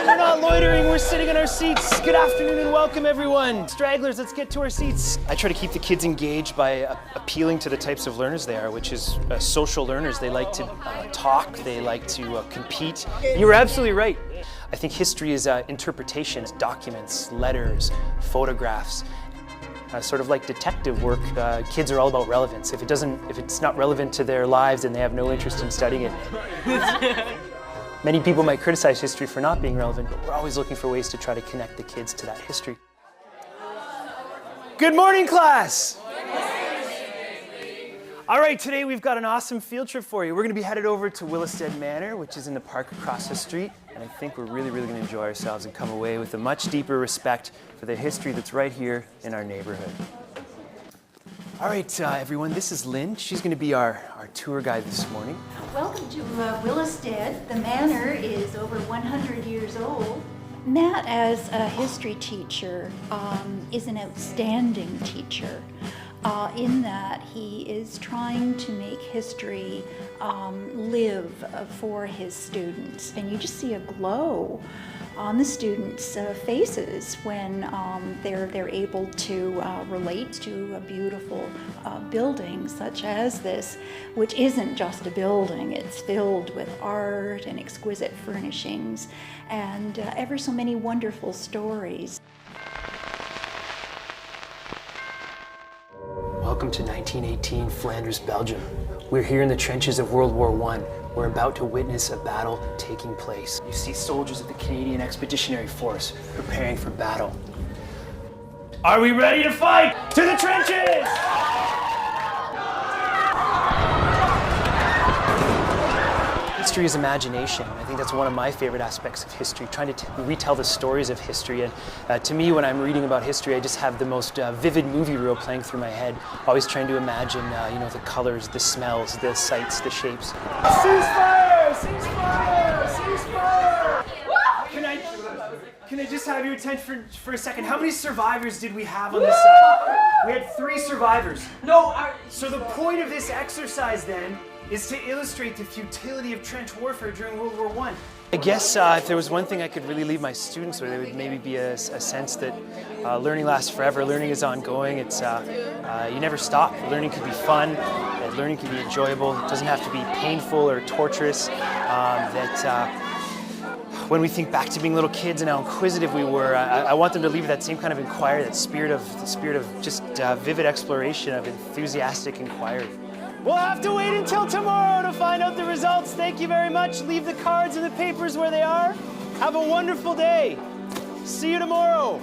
We're not loitering, we're sitting in our seats. Good afternoon and welcome, everyone. Stragglers, let's get to our seats. I try to keep the kids engaged by appealing to the types of learners they are, which is social learners. They like to talk, they like to compete. You were absolutely right. I think history is interpretation, documents, letters, photographs. Sort of like detective work, kids are all about relevance. If it's not relevant to their lives, then they have no interest in studying it. Many people might criticize history for not being relevant, but we're always looking for ways to try to connect the kids to that history. Good morning, class! All right, today we've got an awesome field trip for you. We're going to be headed over to Willestead Manor, which is in the park across the street. And I think we're really going to enjoy ourselves and come away with a much deeper respect for the history that's right here in our neighborhood. All right, everyone, this is Lynn. She's going to be our tour guide this morning. Welcome to Willestead. The manor is over 100 years old. Matt, as a history teacher, is an outstanding teacher. In that he is trying to make history live for his students. And you just see a glow on the students' faces when they're able to relate to a beautiful building such as this, which isn't just a building. It's filled with art and exquisite furnishings and ever so many wonderful stories. Welcome to 1918 Flanders, Belgium. We're here in the trenches of World War I. We're about to witness a battle taking place. You see soldiers of the Canadian Expeditionary Force preparing for battle. Are we ready to fight? To the trenches! History is imagination. I think that's one of my favorite aspects of history, trying to retell the stories of history. And to me, when I'm reading about history, I just have the most vivid movie reel playing through my head, always trying to imagine, the colors, the smells, the sights, the shapes. Ceasefire! Ceasefire! Ceasefire! Can I just have your attention for a second? How many survivors did we have on this side? We had 3 survivors. So the point of this exercise then is to illustrate the futility of trench warfare during World War I. I guess if there was one thing I could really leave my students with, it would maybe be a sense that learning lasts forever. Learning is ongoing. It's you never stop. Learning can be fun. Learning can be enjoyable. It doesn't have to be painful or torturous. When we think back to being little kids and how inquisitive we were, I want them to leave that same kind of inquiry, that spirit of just vivid exploration, of enthusiastic inquiry. We'll have to wait until tomorrow to find out the results. Thank you very much. Leave the cards and the papers where they are. Have a wonderful day. See you tomorrow.